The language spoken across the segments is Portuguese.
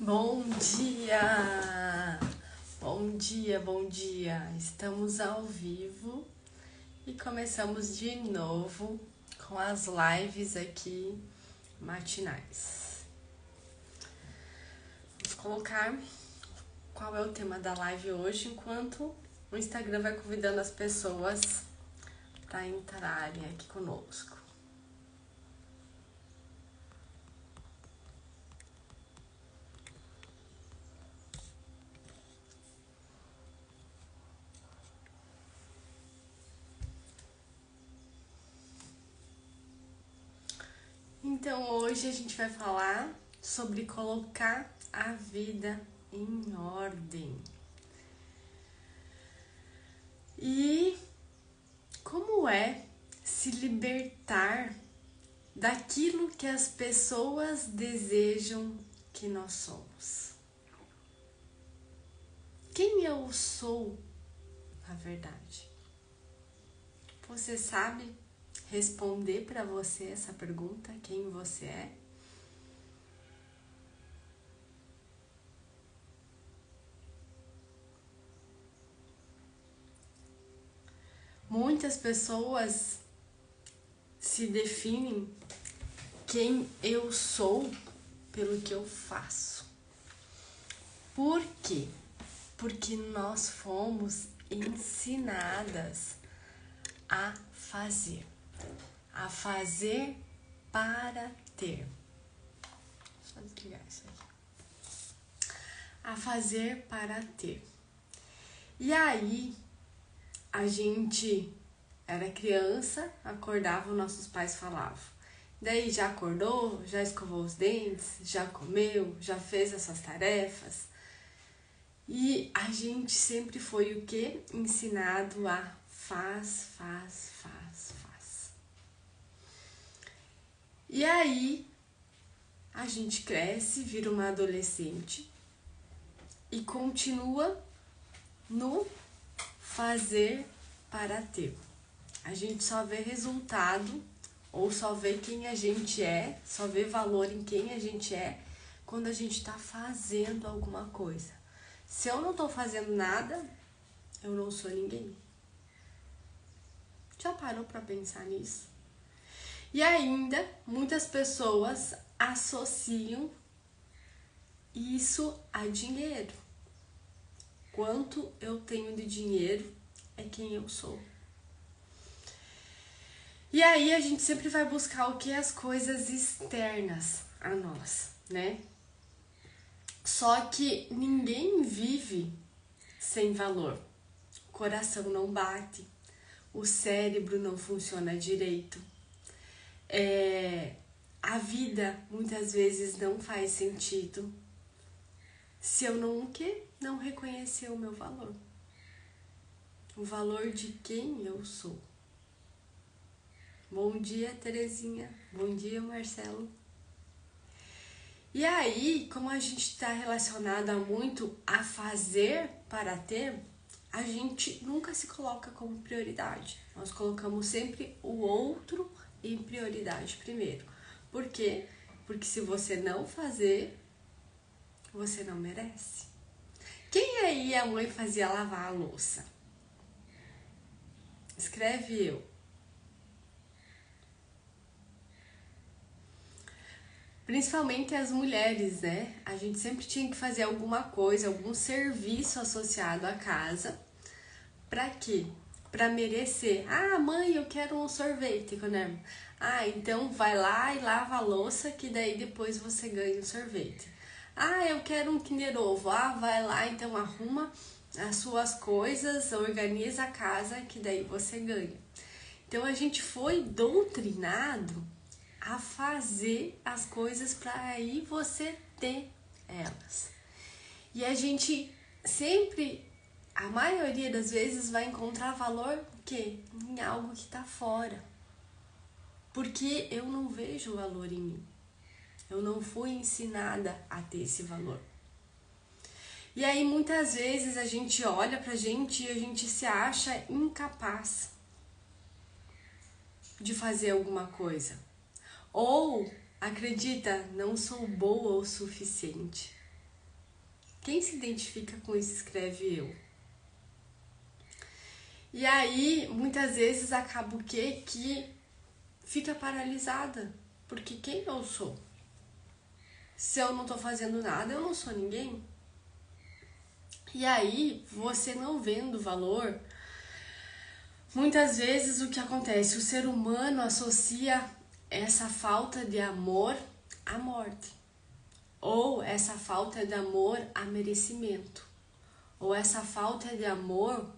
Bom dia! Bom dia, bom dia! Estamos ao vivo e começamos de novo com as lives aqui matinais. Vamos colocar qual é o tema da live hoje, enquanto o Instagram vai convidando as pessoas para entrarem aqui conosco. Então hoje a gente vai falar sobre colocar a vida em ordem. E como é se libertar daquilo que as pessoas desejam que nós somos? Quem eu sou, na verdade? Você sabe responder para você essa pergunta? Quem você é? Muitas pessoas se definem quem eu sou pelo que eu faço. Por quê? Porque nós fomos ensinadas a fazer para ter. Deixa eu desligar isso aqui. A fazer para ter. E aí, a gente era criança, acordava, nossos pais falavam. Daí já acordou, já escovou os dentes, já comeu, já fez as suas tarefas. E a gente sempre foi o quê? Ensinado a faz. E aí, a gente cresce, vira uma adolescente e continua no fazer para ter. A gente só vê resultado ou só vê quem a gente é, só vê valor em quem a gente é quando a gente está fazendo alguma coisa. Se eu não estou fazendo nada, eu não sou ninguém. Já parou para pensar nisso? E ainda, muitas pessoas associam isso a dinheiro. Quanto eu tenho de dinheiro é quem eu sou. E aí a gente sempre vai buscar o que? As coisas externas a nós, né? Só que ninguém vive sem valor. O coração não bate, o cérebro não funciona direito. A vida muitas vezes não faz sentido se eu não reconhecer o meu valor. O valor de quem eu sou. Bom dia, Terezinha. Bom dia, Marcelo. E aí, como a gente está relacionada muito a fazer para ter, a gente nunca se coloca como prioridade. Nós colocamos sempre o outro em prioridade primeiro. Por quê? Porque se você não fazer, você não merece. Quem aí a mãe fazia lavar a louça? Escreve eu. Principalmente as mulheres, né? A gente sempre tinha que fazer alguma coisa, algum serviço associado à casa. Pra quê? Pra merecer. Ah, mãe, eu quero um sorvete, né? Ah, então vai lá e lava a louça que daí depois você ganha o sorvete. Ah, eu quero um Kinder Ovo. Ah, vai lá, então arruma as suas coisas, organiza a casa que daí você ganha. Então a gente foi doutrinado a fazer as coisas para aí você ter elas. E a gente sempre, a maioria das vezes, vai encontrar valor o quê? Em algo que está fora. Porque eu não vejo valor em mim. Eu não fui ensinada a ter esse valor. E aí muitas vezes a gente olha pra gente e a gente se acha incapaz de fazer alguma coisa. Ou acredita, não sou boa o suficiente. Quem se identifica com isso escreve eu. E aí, muitas vezes acaba o quê? Que fica paralisada. Porque quem eu sou? Se eu não tô fazendo nada, eu não sou ninguém. E aí, você não vendo valor, muitas vezes o que acontece? O ser humano associa essa falta de amor à morte. Ou essa falta de amor a merecimento. Ou essa falta de amor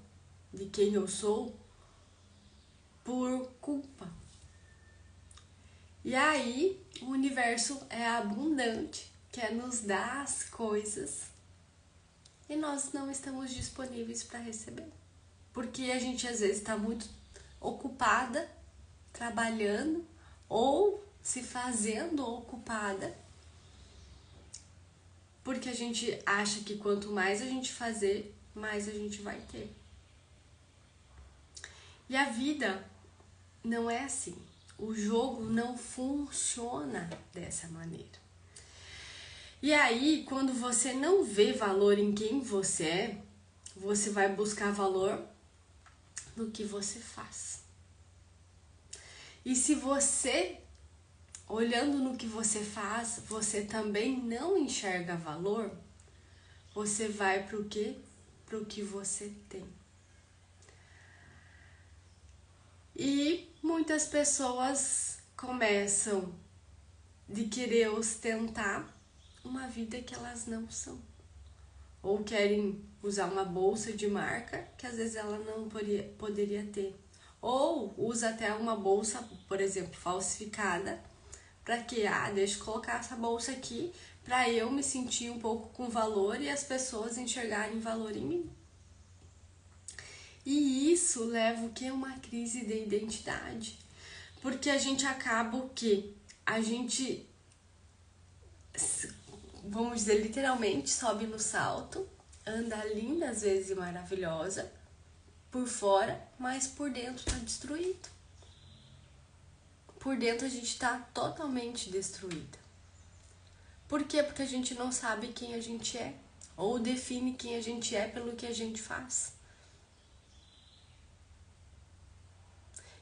de quem eu sou por culpa. E aí, o universo é abundante, quer nos dar as coisas e nós não estamos disponíveis para receber. Porque a gente às vezes está muito ocupada, trabalhando ou se fazendo ocupada, porque a gente acha que quanto mais a gente fazer, mais a gente vai ter. E a vida não é assim. O jogo não funciona dessa maneira. E aí, quando você não vê valor em quem você é, você vai buscar valor no que você faz. E se você, olhando no que você faz, você também não enxerga valor, você vai para o quê? Para o que você tem. E muitas pessoas começam de querer ostentar uma vida que elas não são. Ou querem usar uma bolsa de marca que às vezes ela não poderia ter. Ou usa até uma bolsa, por exemplo, falsificada, para que, deixa eu colocar essa bolsa aqui para eu me sentir um pouco com valor e as pessoas enxergarem valor em mim. E isso leva o que? Uma crise de identidade. Porque a gente acaba o quê? A gente, vamos dizer, literalmente sobe no salto, anda linda às vezes e maravilhosa, por fora, mas por dentro tá destruído. Por dentro a gente tá totalmente destruída. Por quê? Porque a gente não sabe quem a gente é, ou define quem a gente é pelo que a gente faz.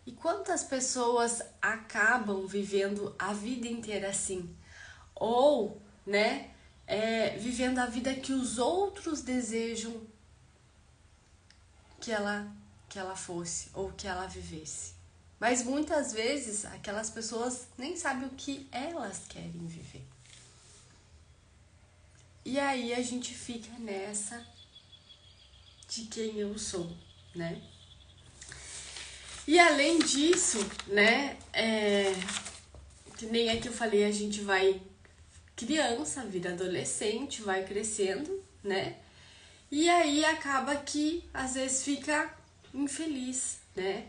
E quantas pessoas acabam vivendo a vida inteira assim? Ou, vivendo a vida que os outros desejam que ela fosse ou que ela vivesse. Mas muitas vezes aquelas pessoas nem sabem o que elas querem viver. E aí a gente fica nessa de quem eu sou, né? E além disso, que nem é que eu falei, a gente vai criança, vira adolescente, vai crescendo, né? E aí acaba que às vezes fica infeliz, né?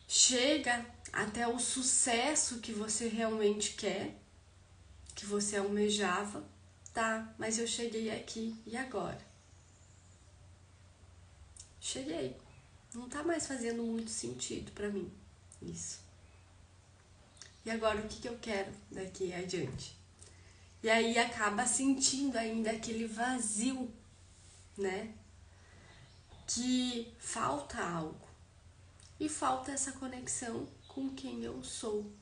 Chega até o sucesso que você realmente quer, que você almejava, tá, mas eu cheguei aqui, e agora? Cheguei. Não tá mais fazendo muito sentido pra mim isso. E agora o que eu quero daqui adiante? E aí acaba sentindo ainda aquele vazio, né? Que falta algo. E falta essa conexão com quem eu sou.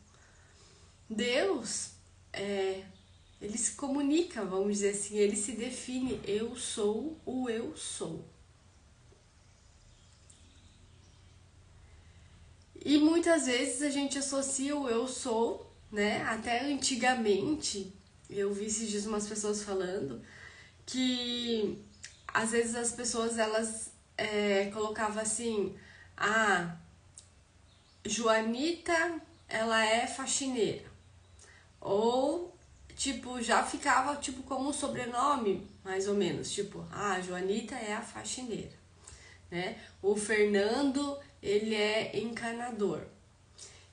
Deus, ele se comunica, vamos dizer assim, ele se define, eu sou o eu sou. E muitas vezes a gente associa o eu sou, né? Até antigamente, eu vi esses dias umas pessoas falando que às vezes as pessoas elas colocavam assim, Joanita, ela é faxineira. Ou, tipo, já ficava tipo como um sobrenome, mais ou menos, tipo, Joanita é a faxineira, né? O Fernando, ele é encanador.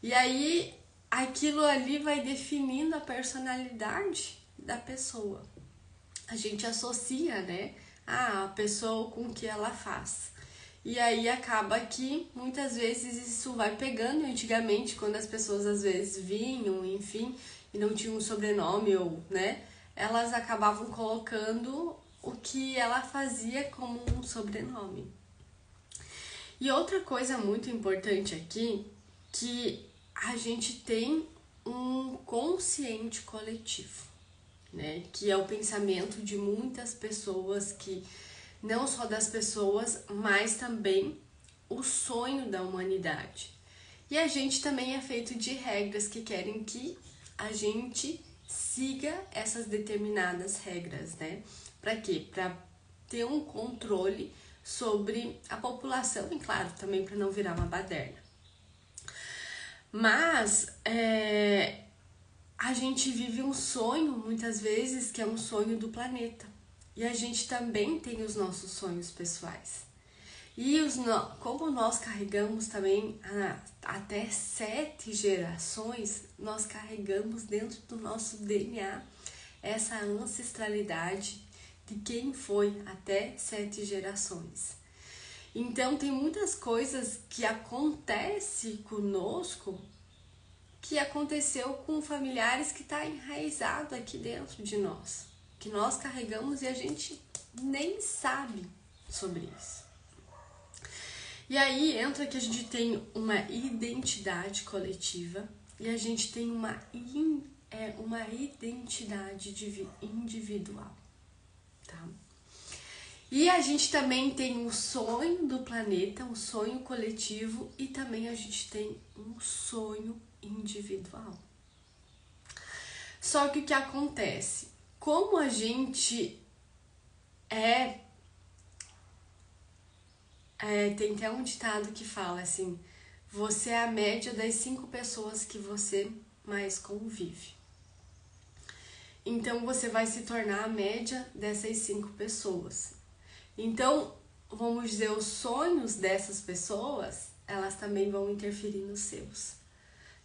E aí, aquilo ali vai definindo a personalidade da pessoa. A gente associa, né, a pessoa com o que ela faz. E aí acaba que muitas vezes isso vai pegando. Antigamente, quando as pessoas às vezes vinham, enfim, e não tinham um sobrenome ou, né, elas acabavam colocando o que ela fazia como um sobrenome. E outra coisa muito importante aqui, que a gente tem um consciente coletivo, né? Que é o pensamento de muitas pessoas, que não só das pessoas, mas também o sonho da humanidade. E a gente também é feito de regras que querem que a gente siga essas determinadas regras, né? Para quê? Para ter um controle sobre a população e, claro, também para não virar uma baderna. Mas a gente vive um sonho, muitas vezes, que é um sonho do planeta. E a gente também tem os nossos sonhos pessoais. E como nós carregamos também até 7 gerações, nós carregamos dentro do nosso DNA essa ancestralidade de quem foi até 7 gerações. Então tem muitas coisas que acontecem conosco que aconteceu com familiares que está enraizado aqui dentro de nós, que nós carregamos e a gente nem sabe sobre isso. E aí entra que a gente tem uma identidade coletiva e a gente tem uma identidade individual, tá? E a gente também tem um sonho do planeta, um sonho coletivo, e também a gente tem um sonho individual. Só que o que acontece? Como a gente tem até um ditado que fala assim: você é a média das 5 pessoas que você mais convive. Então você vai se tornar a média dessas 5 pessoas. Então, vamos dizer, os sonhos dessas pessoas, elas também vão interferir nos seus,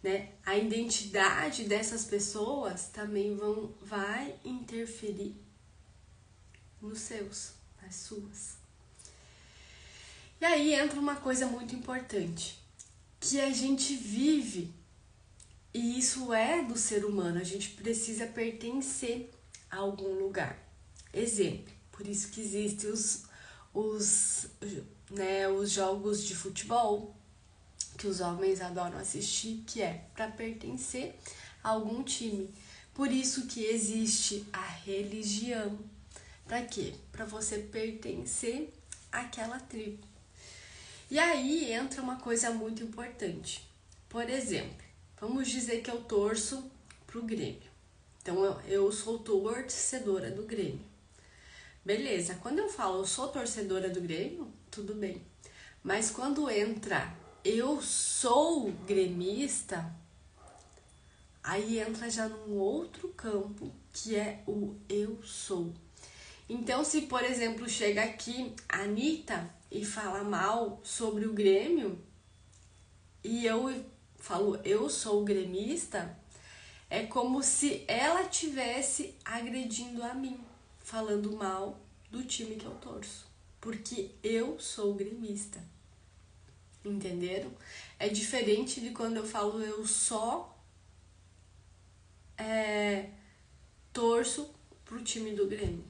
né? A identidade dessas pessoas também vai interferir nos seus, nas suas. E aí entra uma coisa muito importante, que a gente vive, e isso é do ser humano, a gente precisa pertencer a algum lugar. Exemplo, por isso que existem os jogos de futebol, que os homens adoram assistir, que é para pertencer a algum time. Por isso que existe a religião. Para quê? Para você pertencer àquela tribo. E aí entra uma coisa muito importante. Por exemplo, vamos dizer que eu torço pro Grêmio. Então eu sou torcedora do Grêmio. Beleza, quando eu falo eu sou torcedora do Grêmio, tudo bem. Mas quando entra eu sou gremista, aí entra já num outro campo, que é o eu sou. Então, se por exemplo chega aqui a Anitta e fala mal sobre o Grêmio, e eu falo eu sou gremista, é como se ela tivesse agredindo a mim, falando mal do time que eu torço, porque eu sou gremista. Entenderam? É diferente de quando eu falo eu só torço pro time do Grêmio.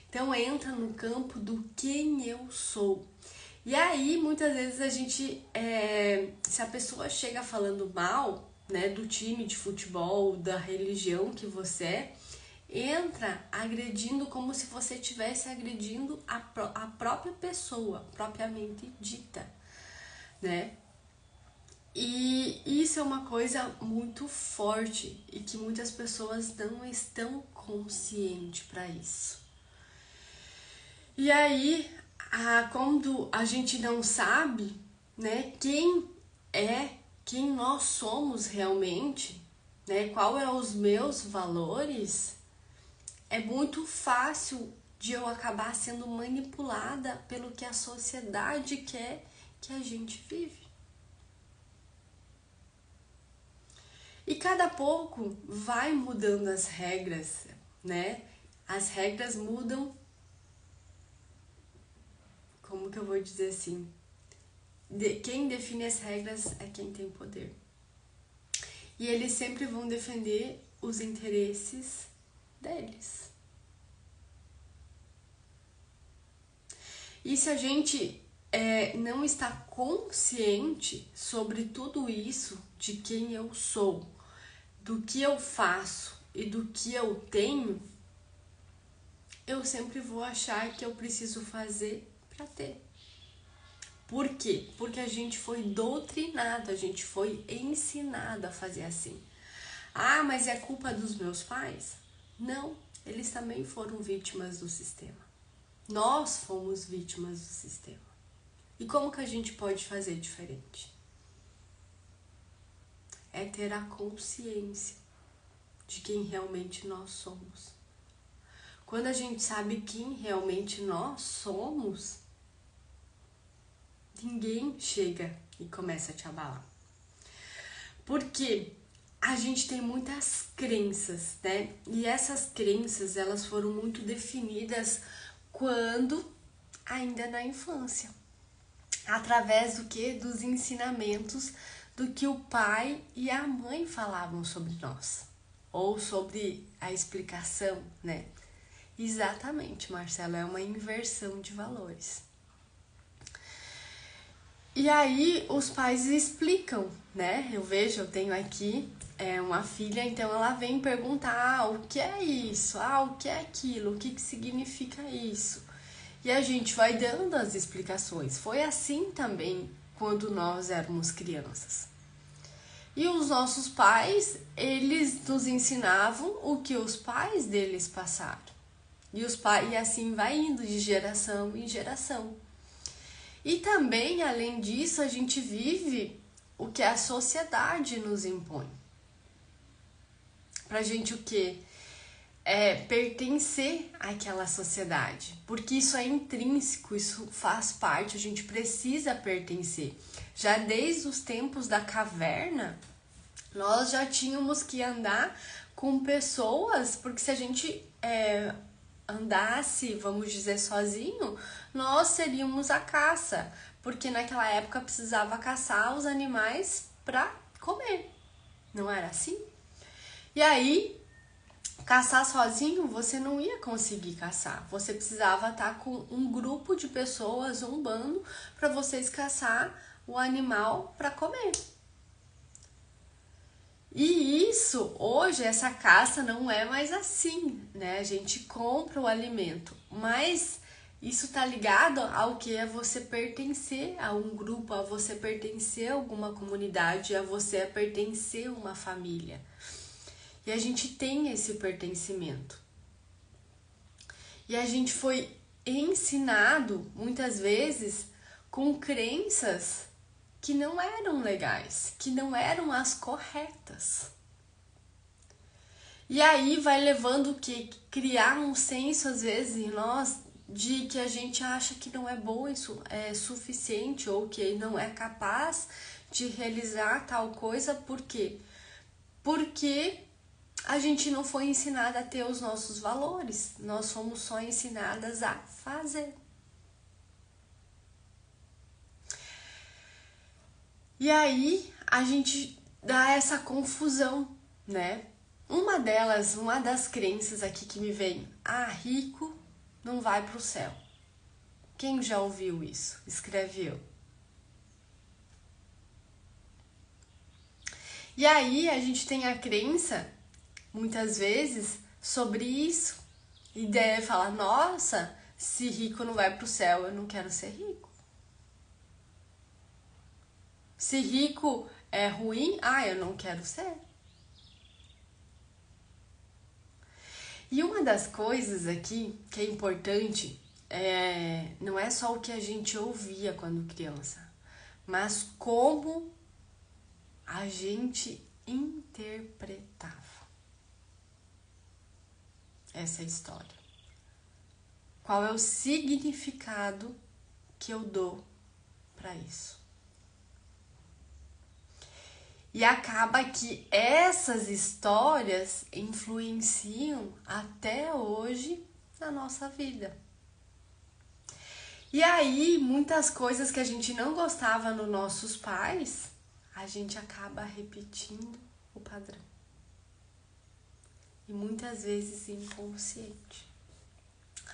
Então entra no campo do quem eu sou. E aí muitas vezes a gente, se a pessoa chega falando mal, né, do time de futebol, da religião que você entra agredindo como se você estivesse agredindo a própria pessoa, propriamente dita, né? E isso é uma coisa muito forte e que muitas pessoas não estão conscientes para isso. E aí, quando a gente não sabe, né, quem nós somos realmente, né, qual é os meus valores, é muito fácil de eu acabar sendo manipulada pelo que a sociedade quer que a gente vive. E cada pouco vai mudando as regras, né? As regras mudam, como que eu vou dizer assim? Quem define as regras é quem tem poder. E eles sempre vão defender os interesses deles. E se a gente não está consciente sobre tudo isso, de quem eu sou, do que eu faço e do que eu tenho, eu sempre vou achar que eu preciso fazer para ter. Por quê? Porque a gente foi doutrinado, a gente foi ensinado a fazer assim. Ah, mas é culpa dos meus pais? Não, eles também foram vítimas do sistema. Nós fomos vítimas do sistema. E como que a gente pode fazer diferente? É ter a consciência de quem realmente nós somos. Quando a gente sabe quem realmente nós somos, ninguém chega e começa a te abalar. Porque a gente tem muitas crenças, né? E essas crenças, elas foram muito definidas quando ainda na infância. Através do que? Dos ensinamentos do que o pai e a mãe falavam sobre nós. Ou sobre a explicação, né? Exatamente, Marcelo, é uma inversão de valores. E aí os pais explicam, né? Eu tenho aqui uma filha, então ela vem perguntar o que é isso, o que é aquilo, o que significa isso. E a gente vai dando as explicações. Foi assim também quando nós éramos crianças. E os nossos pais, eles nos ensinavam o que os pais deles passaram. E assim vai indo de geração em geração. E também, além disso, a gente vive o que a sociedade nos impõe. Pra gente o quê? Pertencer àquela sociedade. Porque isso é intrínseco, isso faz parte, a gente precisa pertencer. Já desde os tempos da caverna, nós já tínhamos que andar com pessoas, porque se a gente andasse, vamos dizer, sozinho, nós seríamos a caça, porque naquela época precisava caçar os animais para comer, não era assim? E aí, caçar sozinho, você não ia conseguir caçar, você precisava estar com um grupo de pessoas, um bando, para vocês caçar o animal para comer. E isso, hoje, essa caça não é mais assim, né? A gente compra o alimento, mas isso tá ligado ao que é você pertencer a um grupo, a você pertencer a alguma comunidade, a você pertencer a uma família. E a gente tem esse pertencimento. E a gente foi ensinado, muitas vezes, com crenças que não eram legais, que não eram as corretas. E aí vai levando o que? Criar um senso, às vezes, em nós, de que a gente acha que não é bom, isso é suficiente, ou que não é capaz de realizar tal coisa. Por quê? Porque a gente não foi ensinada a ter os nossos valores, nós fomos só ensinadas a fazer. E aí a gente dá essa confusão, né? Uma das crenças aqui que me vem, rico não vai pro céu. Quem já ouviu isso? Escreve eu. E aí a gente tem a crença, muitas vezes, sobre isso. E daí fala, nossa, se rico não vai pro céu, eu não quero ser rico. Se rico é ruim, eu não quero ser. E uma das coisas aqui que é importante não é só o que a gente ouvia quando criança, mas como a gente interpretava essa história. Qual é o significado que eu dou para isso? E acaba que essas histórias influenciam até hoje na nossa vida. E aí, muitas coisas que a gente não gostava nos nossos pais, a gente acaba repetindo o padrão. E muitas vezes inconsciente.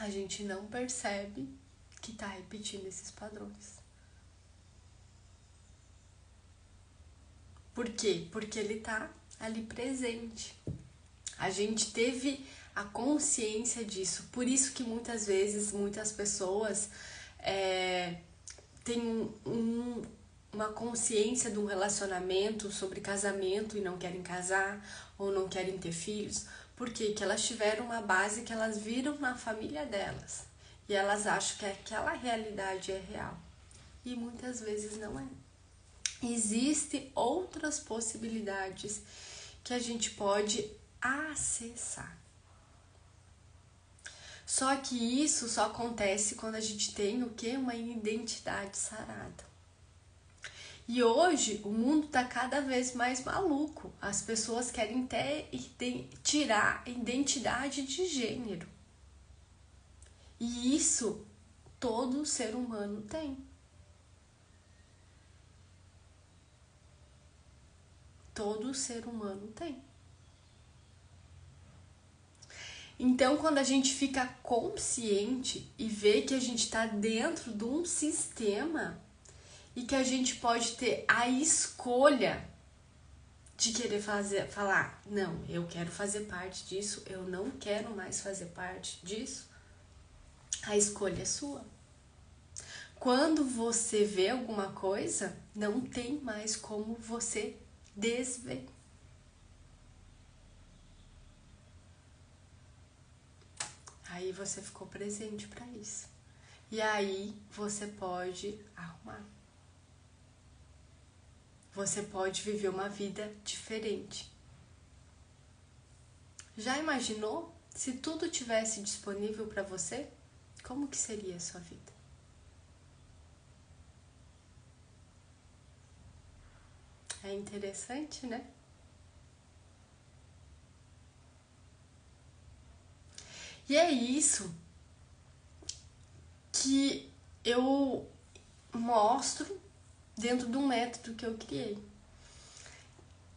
A gente não percebe que tá repetindo esses padrões. Por quê? Porque ele tá ali presente. A gente teve a consciência disso. Por isso que muitas vezes, muitas pessoas têm uma consciência de um relacionamento, sobre casamento, e não querem casar ou não querem ter filhos. Por quê? Que elas tiveram uma base que elas viram na família delas. E elas acham que aquela realidade é real. E muitas vezes não é. Existem outras possibilidades que a gente pode acessar. Só que isso só acontece quando a gente tem o quê? Uma identidade sarada. E hoje o mundo tá cada vez mais maluco. As pessoas querem tirar a identidade de gênero. E isso todo ser humano tem. Todo ser humano tem. Então, quando a gente fica consciente e vê que a gente está dentro de um sistema e que a gente pode ter a escolha de querer falar, não, eu quero fazer parte disso, eu não quero mais fazer parte disso, a escolha é sua. Quando você vê alguma coisa, não tem mais como você desver. Aí você ficou presente para isso. E aí você pode arrumar. Você pode viver uma vida diferente. Já imaginou se tudo tivesse disponível para você? Como que seria a sua vida? É interessante, né? E é isso que eu mostro dentro de um método que eu criei.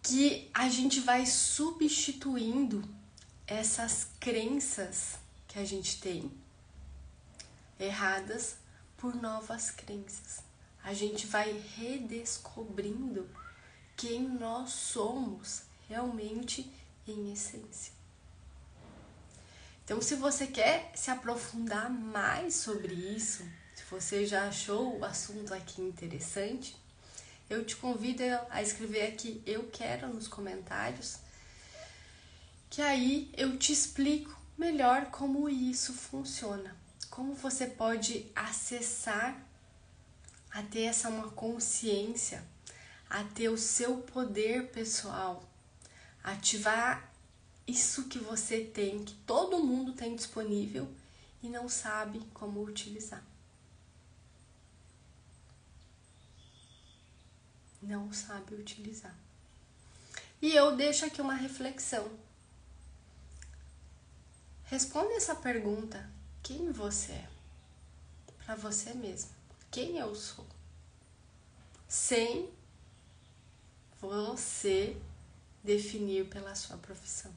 Que a gente vai substituindo essas crenças que a gente tem erradas por novas crenças. A gente vai redescobrindo quem nós somos realmente em essência. Então, se você quer se aprofundar mais sobre isso, se você já achou o assunto aqui interessante, eu te convido a escrever aqui "eu quero" nos comentários, que aí eu te explico melhor como isso funciona, como você pode acessar a ter uma consciência, a ter o seu poder pessoal, ativar isso que você tem, que todo mundo tem disponível e não sabe como utilizar. Não sabe utilizar. E eu deixo aqui uma reflexão. Responda essa pergunta: quem você é? Para você mesmo. Quem eu sou? Sem você definir pela sua profissão.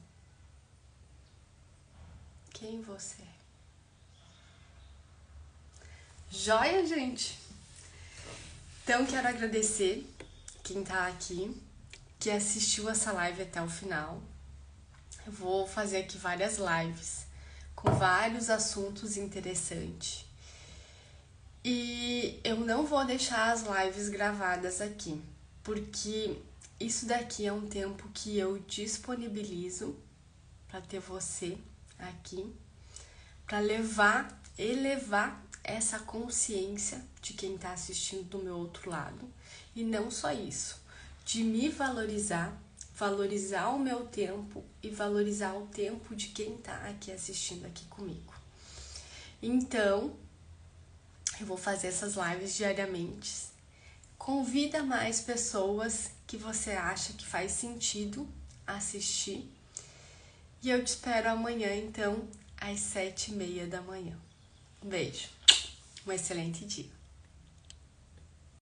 Quem você é? Joia, gente? Então, quero agradecer quem tá aqui, que assistiu essa live até o final. Eu vou fazer aqui várias lives com vários assuntos interessantes. E eu não vou deixar as lives gravadas aqui, porque isso daqui é um tempo que eu disponibilizo para ter você aqui, para elevar essa consciência de quem está assistindo do meu outro lado. E não só isso, de me valorizar o meu tempo e valorizar o tempo de quem está aqui assistindo aqui comigo. Então, eu vou fazer essas lives diariamente. Convida mais pessoas que você acha que faz sentido assistir. E eu te espero amanhã, então, às 7h30 da manhã. Um beijo. Um excelente dia.